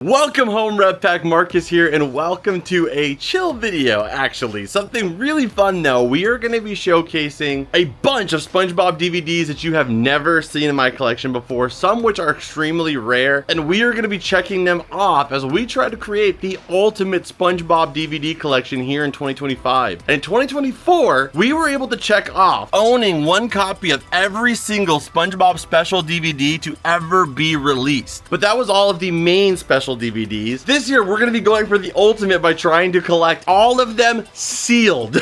Welcome home, Rev Pack. Marcus here, and welcome to a chill video, actually. Something really fun though. We are going to be showcasing a bunch of SpongeBob DVDs that you have never seen in my collection before, some which are extremely rare, and we are going to be checking them off as we try to create the ultimate SpongeBob DVD collection here in 2025. And in 2024, we were able to check off owning one copy of every single SpongeBob special DVD to ever be released. But that was all of the main special DVDs. This year, we're going to be going for the ultimate by trying to collect all of them sealed,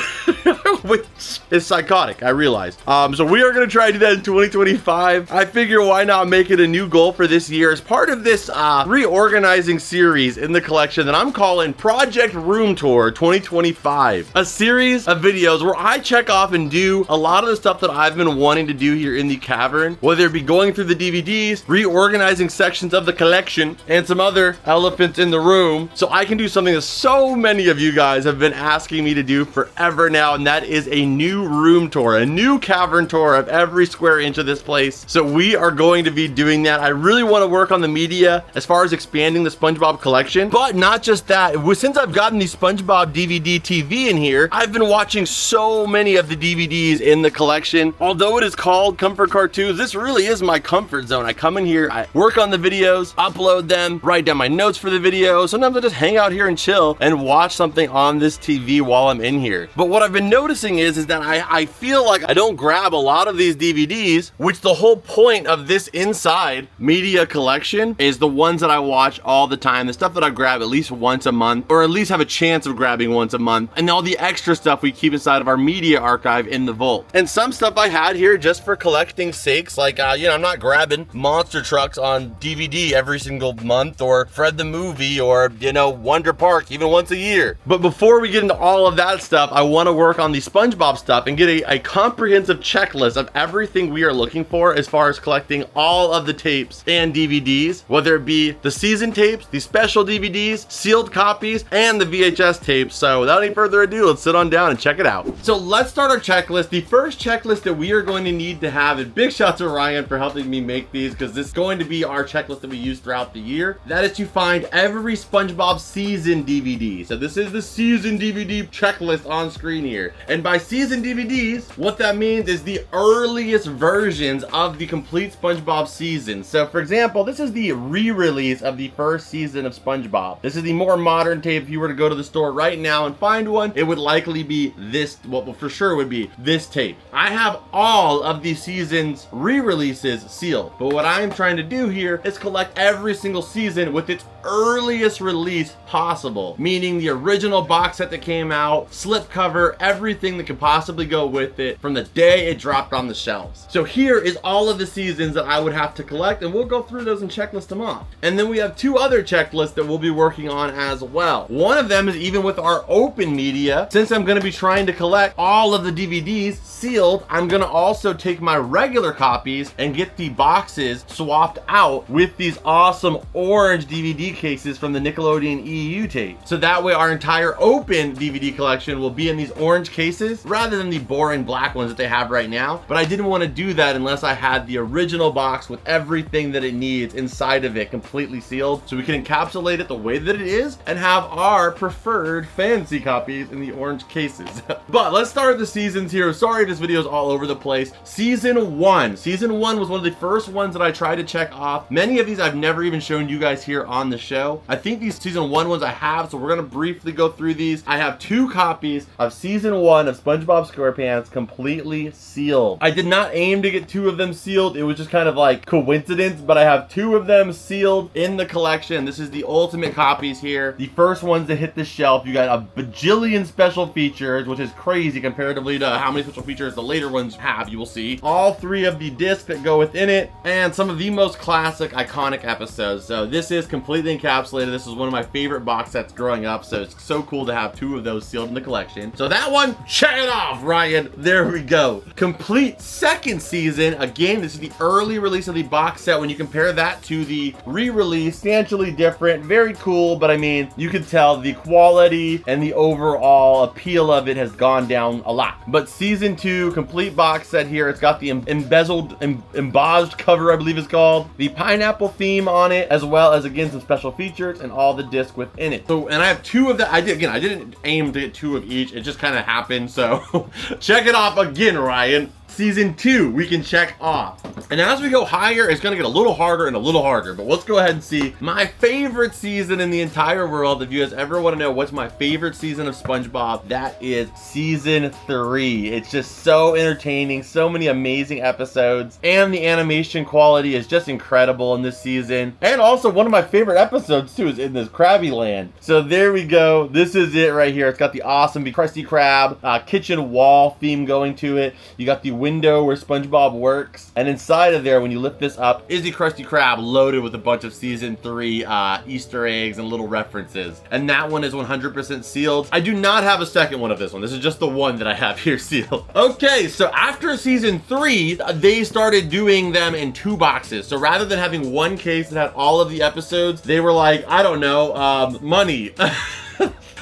which is psychotic, I realize. So we are going to try to do that in 2025. I figure why not make it a new goal for this year as part of this reorganizing series in the collection that I'm calling Project Room Tour 2025. A series of videos where I check off and do a lot of the stuff that I've been wanting to do here in the cavern, whether it be going through the DVDs, reorganizing sections of the collection, and some other elephants in the room, so I can do something that so many of you guys have been asking me to do forever now, and that is a new room tour, a new cavern tour of every square inch of this place. So we are going to be doing that. I really want to work on the media as far as expanding the SpongeBob collection, but not just that. Since I've gotten the SpongeBob DVD TV in here, I've been watching so many of the DVDs in the collection. Although it is called Comfort Cartoons, this really is my comfort zone. I come in here, I work on the videos, upload them, write down my notes for the video. Sometimes I just hang out here and chill and watch something on this TV while I'm in here. But what I've been noticing is that I feel like I don't grab a lot of these DVDs, which the whole point of this inside media collection is the ones that I watch all the time, the stuff that I grab at least once a month, or at least have a chance of grabbing once a month, and all the extra stuff we keep inside of our media archive in the vault. And some stuff I had here just for collecting sakes, like I'm not grabbing monster trucks on DVD every single month, or Fred the Movie, or Wonder Park even once a year. But before we get into all of that stuff, I want to work on the SpongeBob stuff and get a comprehensive checklist of everything we are looking for as far as collecting all of the tapes and DVDs, whether it be the season tapes, the special DVDs, sealed copies, and the VHS tapes. So without any further ado, let's sit on down and check it out. So let's start our checklist. The first checklist that we are going to need to have, and big shout to Ryan for helping me make these, because this is going to be our checklist that we use throughout the year. That is to find every SpongeBob season DVD. So this is the season DVD checklist on screen here. And by season DVDs, what that means is the earliest versions of the complete SpongeBob season. So for example, this is the re-release of the first season of SpongeBob. This is the more modern tape. If you were to go to the store right now and find one, it would likely be this, well for sure would be this tape. I have all of the season's re-releases sealed, but what I am trying to do here is collect every single season with its earliest release possible, meaning the original box set that came out, slipcover, everything that could possibly go with it from the day it dropped on the shelves. So here is all of the seasons that I would have to collect, and we'll go through those and checklist them off. And then we have two other checklists that we'll be working on as well. One of them is even with our open media. Since I'm going to be trying to collect all of the DVDs sealed, I'm going to also take my regular copies and get the boxes swapped out with these awesome orange DVD cases from the Nickelodeon EU tape. So that way our entire open DVD collection will be in these orange cases rather than the boring black ones that they have right now. But I didn't want to do that unless I had the original box with everything that it needs inside of it completely sealed, so we can encapsulate it the way that it is and have our preferred fancy copies in the orange cases. But let's start the seasons here. Sorry this video is all over the place. Season 1 was one of the first ones that I tried to check off. Many of these I've never even shown you guys here on the show. I think these season 1 ones I have, so we're gonna briefly go through these. I have 2 copies of season 1 of SpongeBob SquarePants completely sealed. I did not aim to get 2 of them sealed. It was just kind of like coincidence, but I have 2 of them sealed in the collection. This is the ultimate copies here. The first ones that hit the shelf. You got a bajillion special features, which is crazy comparatively to how many special features the later ones have. You will see all 3 of the discs that go within it, and some of the most classic iconic episodes. So this is completely encapsulated. This is one of my favorite box sets growing up, so it's so cool to have 2 of those sealed in the collection. So that one, check it off, Ryan. There we go. Complete second season. Again, this is the early release of the box set. When you compare that to the re-release, substantially different, very cool, but I mean, you can tell the quality and the overall appeal of it has gone down a lot. But season 2, complete box set here. It's got the embossed cover, I believe it's called, the pineapple theme on it, as well as again some special special features and all the discs within it. So, and I have 2 of that. I didn't aim to get 2 of each. It just kind of happened. So check it off again, Ryan. Season 2, we can check off. And as we go higher, it's gonna get a little harder and a little harder, but let's go ahead and see my favorite season in the entire world. If you guys ever wanna know what's my favorite season of SpongeBob, that is season 3. It's just so entertaining, so many amazing episodes, and the animation quality is just incredible in this season. And also one of my favorite episodes too is in this Krabby Land. So there we go, this is it right here. It's got the awesome Krusty Krab kitchen wall theme going to it. You got the window where SpongeBob works, and inside of there, when you lift this up, is the Krusty Krab loaded with a bunch of season 3 Easter eggs and little references. And that one is 100% sealed. I do not have a second one of this one. This is just the one that I have here sealed. Okay, so after season 3, they started doing them in 2 boxes. So rather than having one case that had all of the episodes, they were like, I don't know, money.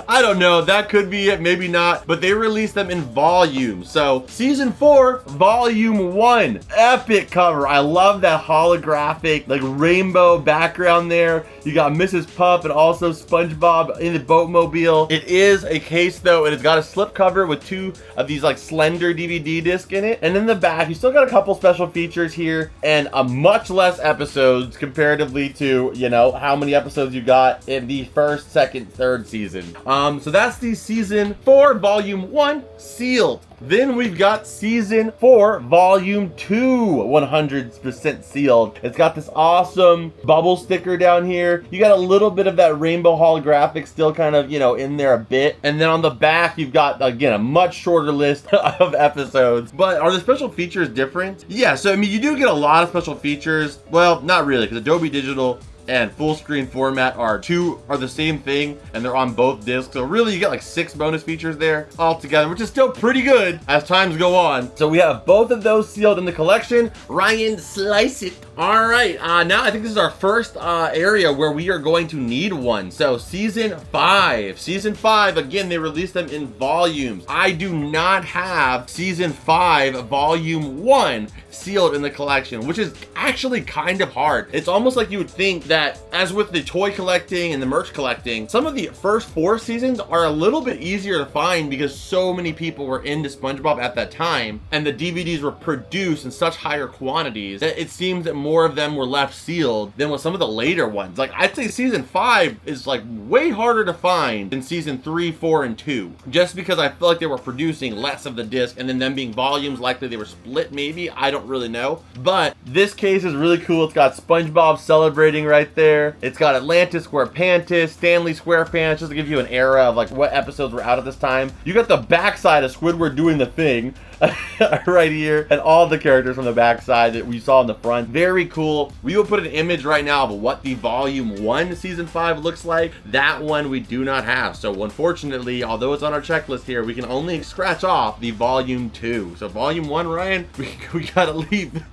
I don't know, that could be it, maybe not, but they released them in volumes. So season 4, volume 1, epic cover. I love that holographic, like rainbow background there. You got Mrs. Puff and also SpongeBob in the boatmobile. It is a case though, and it's got a slip cover with 2 of these like slender DVD discs in it. And in the back, you still got a couple special features here and a much less episodes comparatively to, you know, how many episodes you got in the 1st, 2nd, 3rd season. So that's the season 4, volume 1 sealed. Then we've got season 4, volume 2, 100% sealed. It's got this awesome bubble sticker down here. You got a little bit of that rainbow holographic still kind of, you know, in there a bit. And then on the back, you've got, again, a much shorter list of episodes. But are the special features different? Yeah, so I mean, you do get a lot of special features. Well, not really, because Adobe Digital and full screen format are the same thing, and they're on both discs. So really you get like 6 bonus features there all together, which is still pretty good as times go on. So we have both of those sealed in the collection. Ryan, slice it. All right, now I think this is our first area where we are going to need one. So season 5, again, they released them in volumes. I do not have season 5 volume 1 sealed in the collection, which is actually kind of hard. It's almost like you would think that, as with the toy collecting and the merch collecting, some of the first 4 seasons are a little bit easier to find because so many people were into SpongeBob at that time, and the DVDs were produced in such higher quantities that it seems that more of them were left sealed than with some of the later ones. Like, I'd say season 5 is like way harder to find than season 3, 4, and 2, just because I feel like they were producing less of the disc, and then them being volumes, likely they were split maybe, I don't really know. But this case is really cool. It's got SpongeBob celebrating right there. It's got Atlantis SquarePantis, Stanley SquarePants, just to give you an era of like what episodes were out at this time. You got the backside of Squidward doing the thing right here, and all the characters from the backside that we saw in the front. Very cool. We will put an image right now of what the volume 1 season 5 looks like. That one we do not have. So unfortunately, although it's on our checklist here, we can only scratch off the volume 2. So volume 1, Ryan, we gotta leave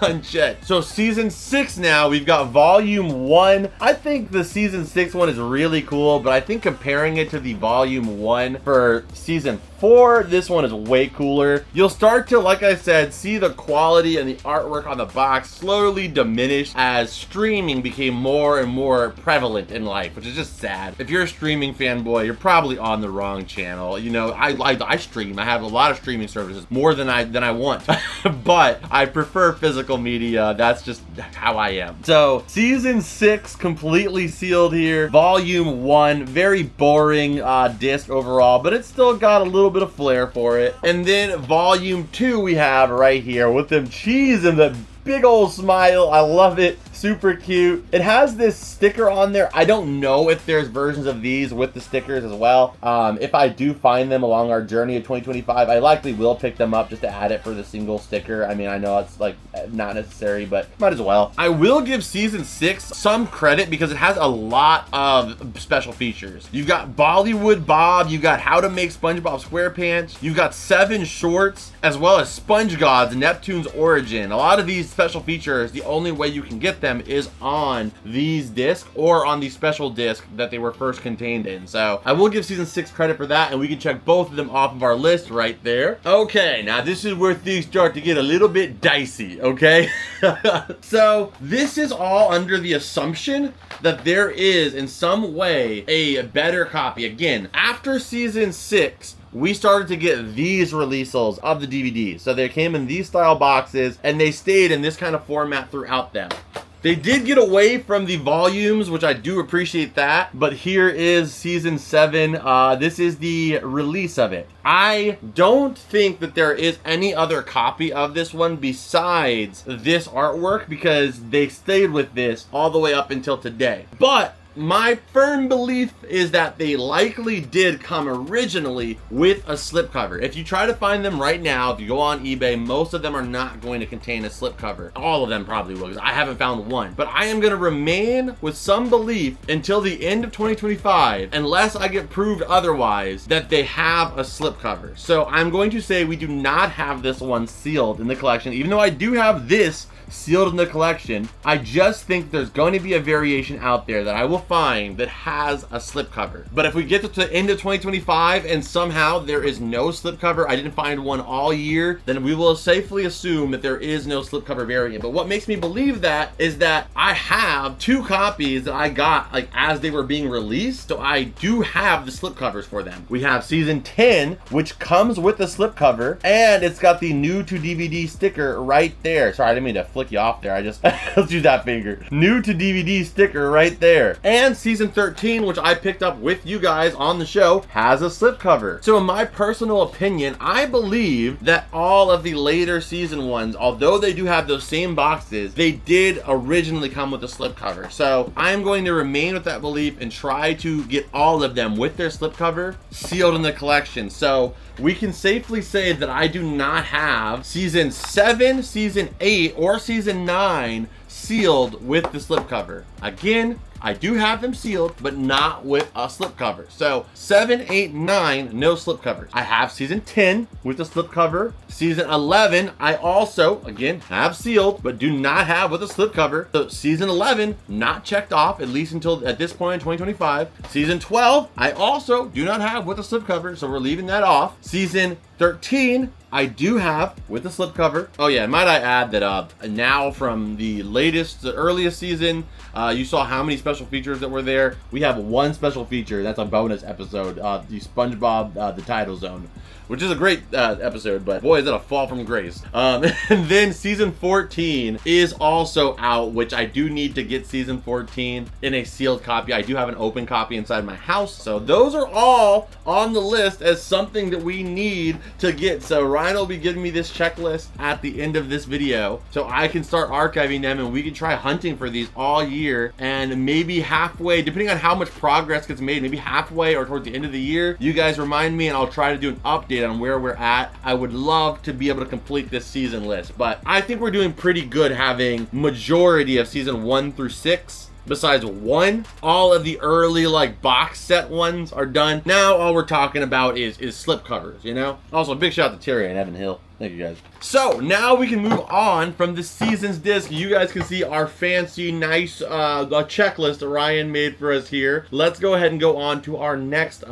unchecked. So season 6 now, we've got volume 1. I think the season 6 one is really cool, but I think comparing it to the volume 1 for season 4, this one is way cooler. You'll start to, like I said, see the quality and the artwork on the box slowly diminish as streaming became more and more prevalent in life, which is just sad. If you're a streaming fanboy, you're probably on the wrong channel. You know, I stream. I have a lot of streaming services, more than I want, but I prefer physical media. That's just how I am. So season 6 completely sealed here. Volume 1, very boring disc overall, but it's still got a little bit of flair for it. And then volume 2 we have right here with them cheese and the big old smile. I love it. Super cute. It has this sticker on there. I don't know if there's versions of these with the stickers as well. If I do find them along our journey of 2025, I likely will pick them up just to add it for the single sticker. I mean, I know it's like not necessary, but might as well. I will give season 6 some credit because it has a lot of special features. You've got Bollywood Bob, you've got How to Make SpongeBob SquarePants, you've got 7 shorts, as well as Sponge Gods, Neptune's Origin. A lot of these special features, the only way you can get them them is on these discs or on the special disc that they were first contained in. So I will give season 6 credit for that, and we can check both of them off of our list right there. Okay, now this is where things start to get a little bit dicey, okay? So this is all under the assumption that there is in some way a better copy. Again, after season 6, we started to get these releases of the DVDs. So they came in these style boxes and they stayed in this kind of format throughout them. They did get away from the volumes, which I do appreciate that, but here is season 7. This is the release of it. I don't think that there is any other copy of this one besides this artwork, because they stayed with this all the way up until today. But my firm belief is that they likely did come originally with a slipcover. If you try to find them right now, if you go on eBay, most of them are not going to contain a slipcover. All of them probably will, because I haven't found one. But I am going to remain with some belief until the end of 2025, unless I get proved otherwise, that they have a slipcover. So I'm going to say we do not have this one sealed in the collection, even though I do have this sealed in the collection. I just think there's going to be a variation out there that I will find that has a slipcover. But if we get to the end of 2025 and somehow there is no slipcover, I didn't find one all year, then we will safely assume that there is no slipcover variant. But what makes me believe that is that I have 2 copies that I got like as they were being released, so I do have the slipcovers for them. We have season 10, which comes with the slipcover, and it's got the new to DVD sticker right there. Sorry, I didn't mean to flick you off there. I just let's use that finger. New to DVD sticker right there. And season 13, which I picked up with you guys on the show, has a slipcover. So in my personal opinion, I believe that all of the later season ones, although they do have those same boxes, they did originally come with a slipcover. So I'm going to remain with that belief and try to get all of them with their slipcover sealed in the collection. So we can safely say that I do not have season 7, season 8, or season 9 sealed with the slipcover. Again, I do have them sealed, but not with a slipcover. So 7, 8, 9, no slipcovers. I have season 10 with the slipcover. Season 11, I also, again, have sealed, but do not have with a slipcover. So season 11, not checked off, at least until at this point in 2025. Season 12, I also do not have with a slipcover, so we're leaving that off. Season 13, I do have with the slipcover. Oh yeah, might I add that now from the latest, the earliest season, you saw how many special features that were there. We have one special feature, that's a bonus episode, the SpongeBob, the Tidal Zone, which is a great episode, but boy, is that a fall from grace. And then season 14 is also out, which I do need to get season 14 in a sealed copy. I do have an open copy inside my house. So those are all on the list as something that we need to get. So Ryan will be giving me this checklist at the end of this video, so I can start archiving them and we can try hunting for these all year, and maybe halfway, depending on how much progress gets made, maybe halfway or towards the end of the year, you guys remind me and I'll try to do an update on where we're at. I would love to be able to complete this season list, but I think we're doing pretty good having majority of season 1 through 6. Besides one, all of the early like box set ones are done. Now all we're talking about is slip covers, you know? Also, big shout out to Terry and Evan Hill. Thank you guys. So now we can move on from the seasons disc. You guys can see our fancy, nice checklist that Ryan made for us here. Let's go ahead and go on to our next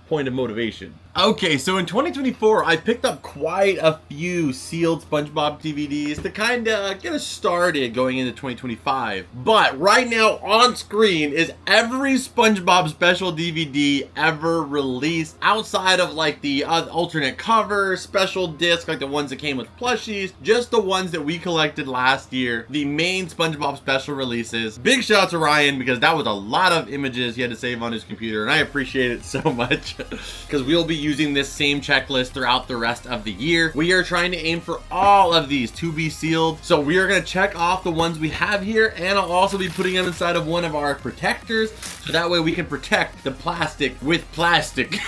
point of motivation. Okay, so in 2024, I picked up quite a few sealed SpongeBob DVDs to kind of get us started going into 2025. But right now on screen is every SpongeBob special DVD ever released, outside of like the alternate cover, special disc, like the ones that came with plushies, just the ones that we collected last year, the main SpongeBob special releases. Big shout out to Ryan, because that was a lot of images he had to save on his computer, and I appreciate it so much, because we'll be using this same checklist throughout the rest of the year. We are trying to aim for all of these to be sealed, so we are going to check off the ones we have here, and I'll also be putting them inside of one of our protectors, so that way we can protect the plastic with plastic.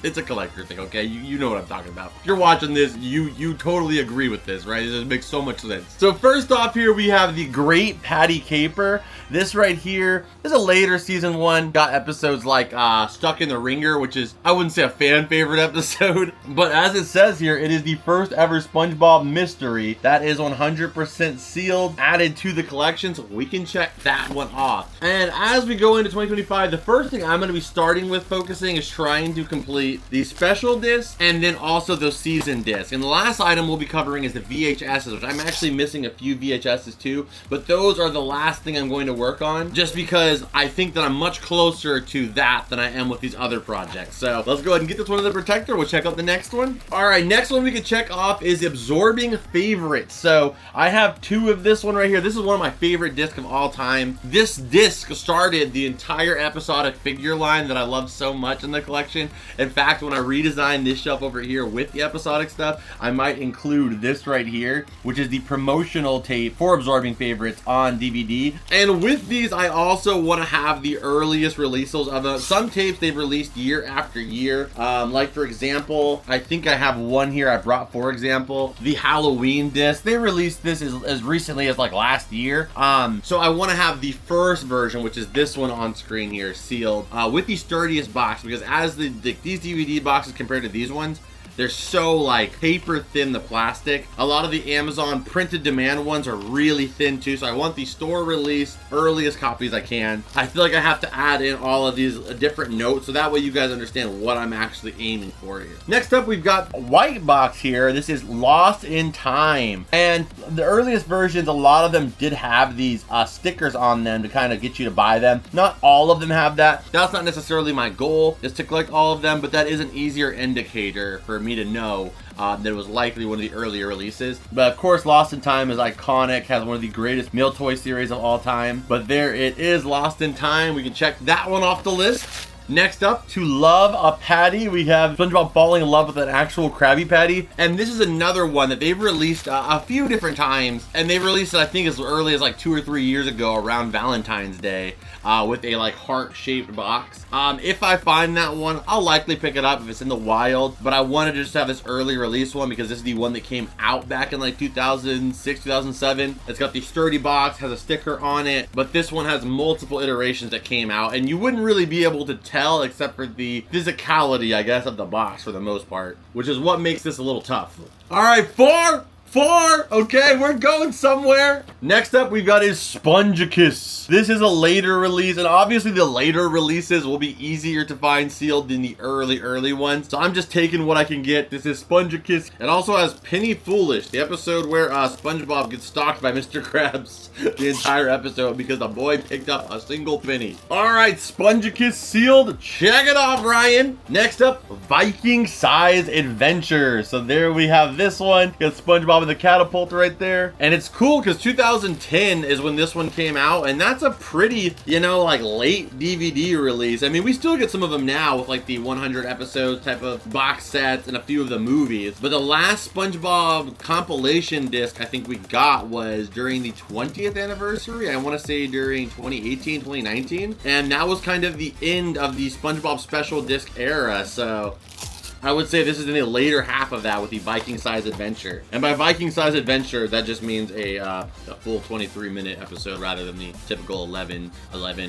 It's a collector thing, okay? You know what I'm talking about. If you're watching this, you totally agree with this, right? It makes so much sense. So first off here, we have the Great Patty Caper. This right here is a later season one. Got episodes like Stuck in the Ringer, which is, I wouldn't say a a fan favorite episode. But as it says here, it is the first ever SpongeBob mystery that is 100% sealed, added to the collection, so we can check that one off. And as we go into 2025, the first thing I'm going to be starting with focusing is trying to complete the special discs and then also those season discs. And the last item we'll be covering is the VHSs, which I'm actually missing a few VHSs too, but those are the last thing I'm going to work on, just because I think that I'm much closer to that than I am with these other projects. So let's go ahead and get this one in the protector. We'll check out the next one. All right, next one we can check off is absorbing favorites. So I have two of this one right here. This is one of my favorite discs of all time. This disc started the entire episodic figure line that I love so much in the collection. In fact, when I redesign this shelf over here with the episodic stuff, I might include this right here, which is the promotional tape for absorbing favorites on DVD. And with these, I also want to have the earliest releases of them. Some tapes they've released year after year. Like for example, I think I have one here I brought, for example, the Halloween disc. They released this as recently as like last year. So I want to have the first version, which is this one on screen here, sealed with the sturdiest box, because as these DVD boxes compared to these ones, they're so like paper thin, the plastic. A lot of the Amazon printed demand ones are really thin too, so I want the store released earliest copies I can. I feel like I have to add in all of these different notes so that way you guys understand what I'm actually aiming for here. Next up, we've got a white box here. This is Lost in Time, and the earliest versions, a lot of them did have these stickers on them to kind of get you to buy them. Not all of them have that. That's not necessarily my goal, is to collect all of them, but that is an easier indicator for me to know that it was likely one of the earlier releases. But of course, Lost in Time is iconic, has one of the greatest meal toy series of all time. But there it is, Lost in Time. We can check that one off the list. Next up, To Love a Patty, we have SpongeBob falling in love with an actual Krabby Patty. And this is another one that they've released a few different times. And they released it, I think, as early as like 2 or 3 years ago around Valentine's Day with a like heart-shaped box. If I find that one, I'll likely pick it up if it's in the wild. But I wanted to just have this early release one because this is the one that came out back in like 2006, 2007. It's got the sturdy box, has a sticker on it. But this one has multiple iterations that came out. And you wouldn't really be able to tell except for the physicality, I guess, of the box for the most part, which is what makes this a little tough. All right, four. Okay, we're going somewhere. Next up, we've got is Spongicus. This is a later release, and obviously the later releases will be easier to find sealed than the early ones. So I'm just taking what I can get. This is Spongicus. It also has Penny Foolish, the episode where SpongeBob gets stalked by Mr. Krabs the entire episode because the boy picked up a single penny. All right, Spongicus sealed. Check it off, Ryan. Next up, Viking Size Adventure. So there we have this one. Got SpongeBob with the catapult right there. And it's cool because 2010 is when this one came out, and that's a pretty, you know, like late DVD release. I mean, we still get some of them now with like the 100 episodes type of box sets and a few of the movies. But the last SpongeBob compilation disc I think we got was during the 20th anniversary. I want to say during 2018, 2019. And that was kind of the end of the SpongeBob special disc era. So I would say this is in the later half of that with the Viking Size Adventure. And by Viking Size Adventure, that just means a full 23-minute episode rather than the typical 11.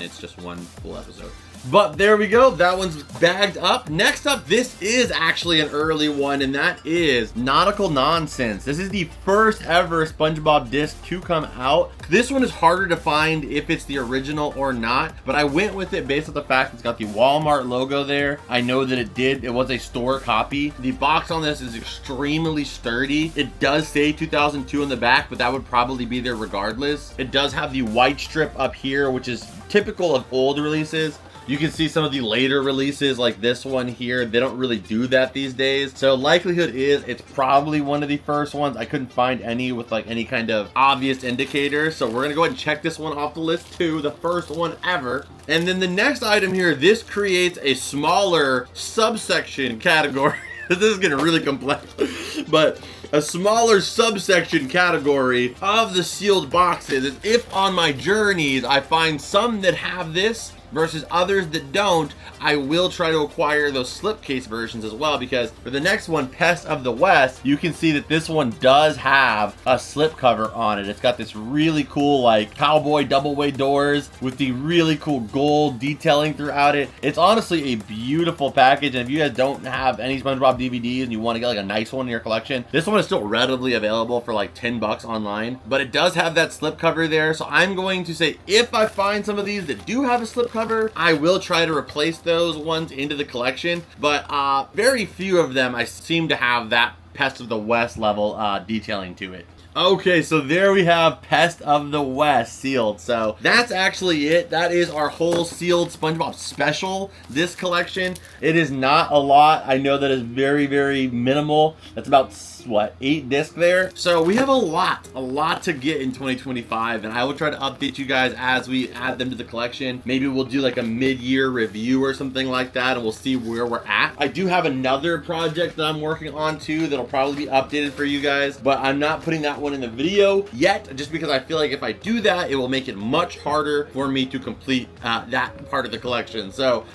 It's just one full episode. But there we go. That one's bagged up. Next up, this is actually an early one, and that is Nautical Nonsense. This is the first ever SpongeBob disc to come out. This one is harder to find if it's the original or not, but I went with it based on the fact it's got the Walmart logo there. I know that it was a store copy. The box on this is extremely sturdy. It does say 2002 on the back, but that would probably be there regardless. It does have the white strip up here, which is typical of old releases. You can see some of the later releases like this one here. They don't really do that these days. So likelihood is it's probably one of the first ones. I couldn't find any with like any kind of obvious indicator. So we're gonna go ahead and check this one off the list too. The first one ever. And then the next item here, this creates a smaller subsection category. This is getting really complex, but a smaller subsection category of the sealed boxes is if on my journeys I find some that have this versus others that don't, I will try to acquire those slipcase versions as well, because for the next one, Pest of the West, you can see that this one does have a slip cover on it. It's got this really cool like cowboy double way doors with the really cool gold detailing throughout it. It's honestly a beautiful package, and if you guys don't have any SpongeBob DVDs and you want to get like a nice one in your collection, this one is still readily available for like 10 bucks online, but it does have that slip cover there. So I'm going to say if I find some of these that do have a slip cover, I will try to replace those ones into the collection, but very few of them I seem to have that Pest of the West level detailing to it. Okay, so there we have Pest of the West sealed. So that's actually it. That is our whole sealed SpongeBob special, this collection. It is not a lot. I know that is very, very minimal. That's about, what, 8 discs there? So we have a lot to get in 2025, and I will try to update you guys as we add them to the collection. Maybe we'll do like a mid-year review or something like that, and we'll see where we're at. I do have another project that I'm working on too that'll probably be updated for you guys, but I'm not putting that one in the video yet, just because I feel like if I do that, it will make it much harder for me to complete that part of the collection. So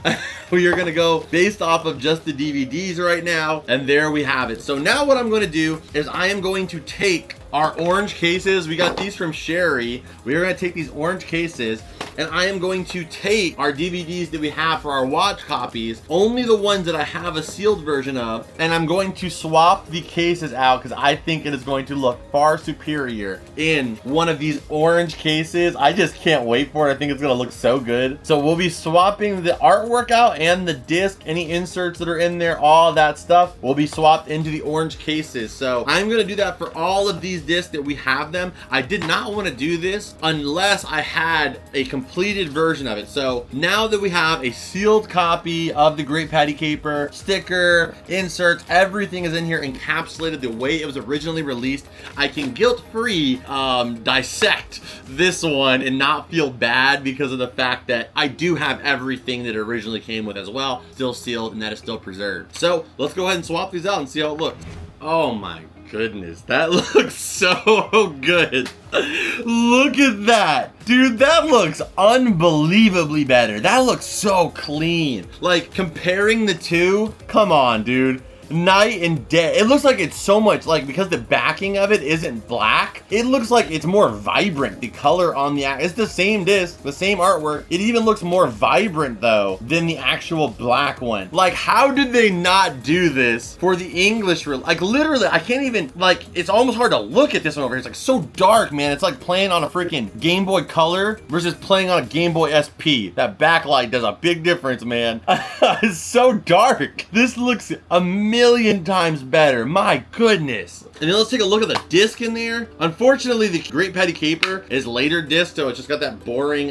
we are gonna go based off of just the DVDs right now, and there we have it. So now what I'm gonna do is I am going to take our orange cases. We got these from Sherry. We are going to take these orange cases, and I am going to take our DVDs that we have for our watch copies, only the ones that I have a sealed version of, and I'm going to swap the cases out because I think it is going to look far superior in one of these orange cases. I just can't wait for it. I think it's going to look so good. So we'll be swapping the artwork out and the disc, any inserts that are in there, all that stuff will be swapped into the orange cases. So I'm going to do that for all of these discs that we have them. I did not want to do this unless I had a completed version of it. So now that we have a sealed copy of the Great Patty Caper, sticker, inserts, everything is in here encapsulated the way it was originally released, I can guilt-free dissect this one and not feel bad because of the fact that I do have everything that it originally came with as well, still sealed, and that is still preserved. So let's go ahead and swap these out and see how it looks. Oh my goodness, that looks so good. Look at that, dude. That looks unbelievably better. That looks so clean. Like, comparing the two, come on, dude. Night and day. It looks like it's so much, like, because the backing of it isn't black, it looks like it's more vibrant. The color on the, it's the same disc, the same artwork. It even looks more vibrant though than the actual black one. Like, how did they not do this for the English? Like, literally, I can't even, like, it's almost hard to look at this one over here. It's like so dark, man. It's like playing on a freaking Game Boy Color versus playing on a Game Boy SP. That backlight does a big difference, man. It's so dark. This looks amazing. Million times better. My goodness. And then let's take a look at the disc in there. Unfortunately, the Great Patty Caper is later disc, so it's just got that boring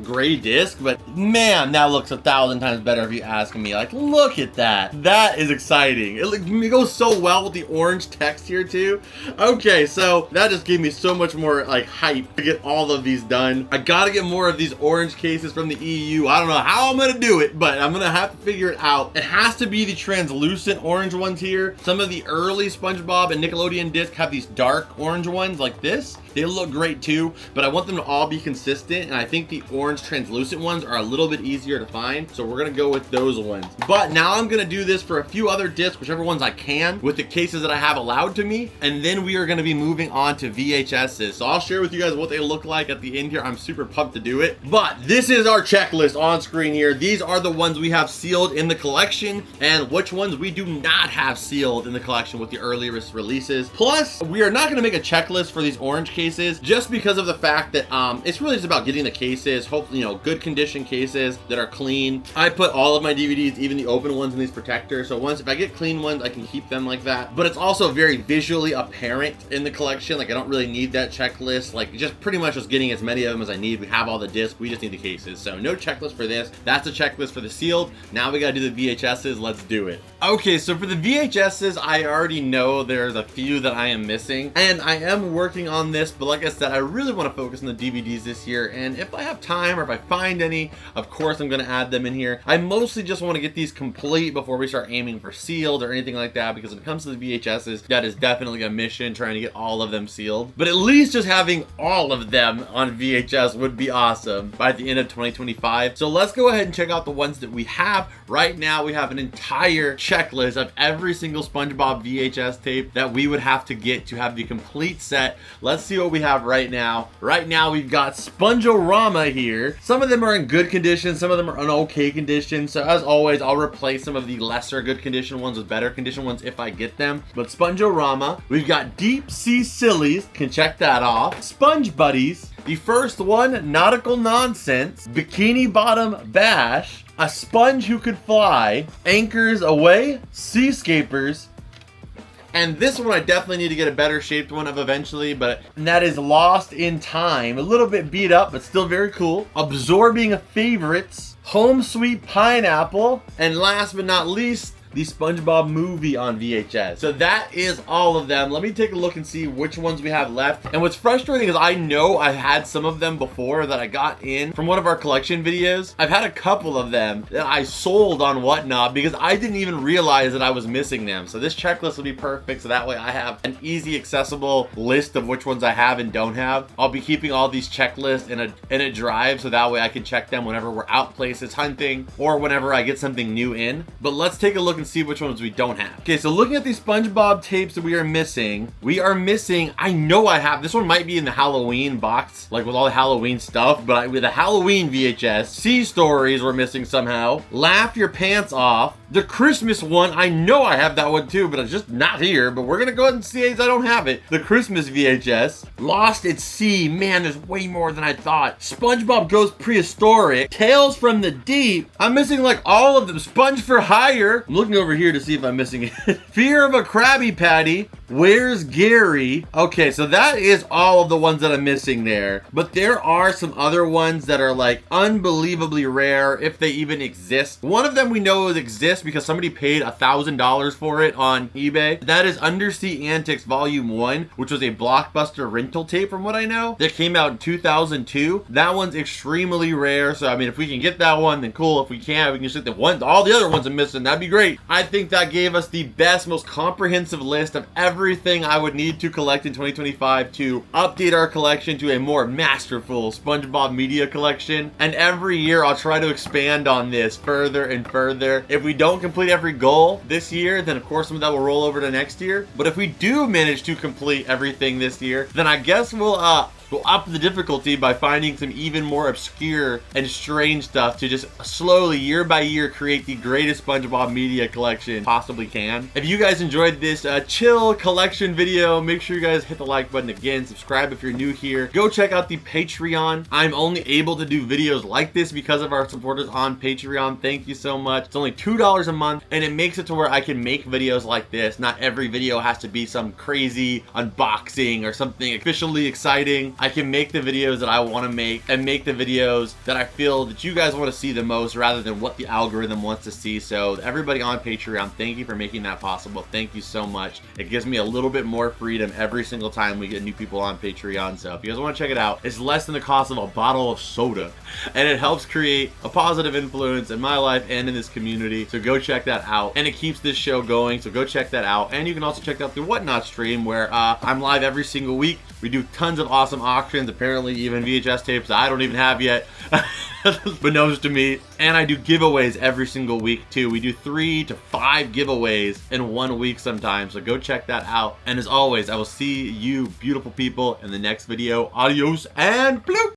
gray disc, but man, that looks 1,000 times better if you ask me. Like, look at that. That is exciting. It goes so well with the orange text here too. Okay, so that just gave me so much more like hype to get all of these done. I gotta get more of these orange cases from the EU. I don't know how I'm gonna do it, but I'm gonna have to figure it out. It has to be the translucent orange ones here. Some of the early SpongeBob and Nickelodeon discs have these dark orange ones like this. They look great too, but I want them to all be consistent, and I think the orange translucent ones are a little bit easier to find, so we're gonna go with those ones. But now I'm gonna do this for a few other discs, whichever ones I can, with the cases that I have allowed to me, and then we are gonna be moving on to VHSs. So I'll share with you guys what they look like at the end here. I'm super pumped to do it. But this is our checklist on screen here. These are the ones we have sealed in the collection, and which ones we do not have sealed in the collection with the earliest releases. Plus, we are not gonna make a checklist for these orange cases just because of the fact that it's really just about getting the cases, hopefully, you know, good condition cases that are clean. I put all of my DVDs, even the open ones, in these protectors, so if I get clean ones, I can keep them like that. But it's also very visually apparent in the collection. Like, I don't really need that checklist. Like, just pretty much just getting as many of them as I need. We have all the discs, we just need the cases. So no checklist for this. That's a checklist for the sealed. Now we gotta do the VHSs. Let's do it. Okay, so So for the VHSs, I already know there's a few that I am missing, and I am working on this, but like I said, I really want to focus on the DVDs this year, and if I have time or if I find any, of course I'm going to add them in here. I mostly just want to get these complete before we start aiming for sealed or anything like that, because when it comes to the VHSs, that is definitely a mission, trying to get all of them sealed. But at least just having all of them on VHS would be awesome by the end of 2025. So let's go ahead and check out the ones that we have. Right now we have an entire checklist of every single SpongeBob VHS tape that we would have to get to have the complete set. Let's see what we have right now. Right now we've got Sponge-O-Rama here. Some of them are in good condition, some of them are in okay condition. So as always, I'll replace some of the lesser good condition ones with better condition ones if I get them. But Sponge-O-Rama, we've got Deep Sea Sillies, can check that off. Sponge Buddies, the first one, Nautical Nonsense, Bikini Bottom Bash, A Sponge Who Could Fly, Anchors Away, Seascapers, and this one I definitely need to get a better shaped one of eventually, but that is Lost in Time. A little bit beat up, but still very cool. Absorbing Favorites, Home Sweet Pineapple, and last but not least, the SpongeBob movie on VHS. So that is all of them. Let me take a look and see which ones we have left. And what's frustrating is I know I had some of them before that I got in from one of our collection videos. I've had a couple of them that I sold on Whatnot because I didn't even realize that I was missing them. So this checklist will be perfect, so that way I have an easy accessible list of which ones I have and don't have. I'll be keeping all these checklists in a drive, so that way I can check them whenever we're out places hunting or whenever I get something new in. But let's take a look and see which ones we don't have. Okay, so looking at these SpongeBob tapes that we are missing, I know I have, this one might be in the Halloween box, like with all the Halloween stuff, but with the Halloween VHS, Sea Stories we're missing somehow, Laugh Your Pants Off, the Christmas one, I know I have that one too, but it's just not here, but we're gonna go ahead and see as I don't have it. The Christmas VHS, Lost at Sea, man, there's way more than I thought. SpongeBob Goes Prehistoric, Tales from the Deep, I'm missing like all of them. Sponge for Hire, I'm looking over here to see if I'm missing it. Fear of a Krabby Patty, Where's Gary? Okay, so that is all of the ones that I'm missing there, but there are some other ones that are like unbelievably rare, if they even exist. One of them we know exists because somebody paid $1,000 for it on eBay. That is Undersea Antics Volume 1, which was a Blockbuster rental tape from what I know. That came out in 2002. That one's extremely rare, so I mean, if we can get that one, then cool. If we can't, we can just get the one, all the other ones I'm missing, that'd be great. I think that gave us the best, most comprehensive list of everything I would need to collect in 2025 to update our collection to a more masterful SpongeBob media collection. And every year I'll try to expand on this further and further. If we don't complete every goal this year, then of course some of that will roll over to next year. But if we do manage to complete everything this year, then I guess we'll up the difficulty by finding some even more obscure and strange stuff to just slowly, year by year, create the greatest SpongeBob media collection possibly can. If you guys enjoyed this chill collection video, make sure you guys hit the like button again, subscribe if you're new here. Go check out the Patreon. I'm only able to do videos like this because of our supporters on Patreon. Thank you so much. It's only $2 a month, and it makes it to where I can make videos like this. Not every video has to be some crazy unboxing or something officially exciting. I can make the videos that I want to make and make the videos that I feel that you guys want to see the most rather than what the algorithm wants to see. So everybody on Patreon, thank you for making that possible. Thank you so much. It gives me a little bit more freedom every single time we get new people on Patreon. So if you guys want to check it out, it's less than the cost of a bottle of soda, and it helps create a positive influence in my life and in this community. So go check that out, and it keeps this show going. So go check that out, and you can also check out the Whatnot stream where I'm live every single week. We do tons of awesome auctions, apparently even VHS tapes that I don't even have yet, but knows to me. And I do giveaways every single week too. We do 3 to 5 giveaways in 1 week sometimes, so go check that out. And as always, I will see you beautiful people in the next video. Adios and bloop!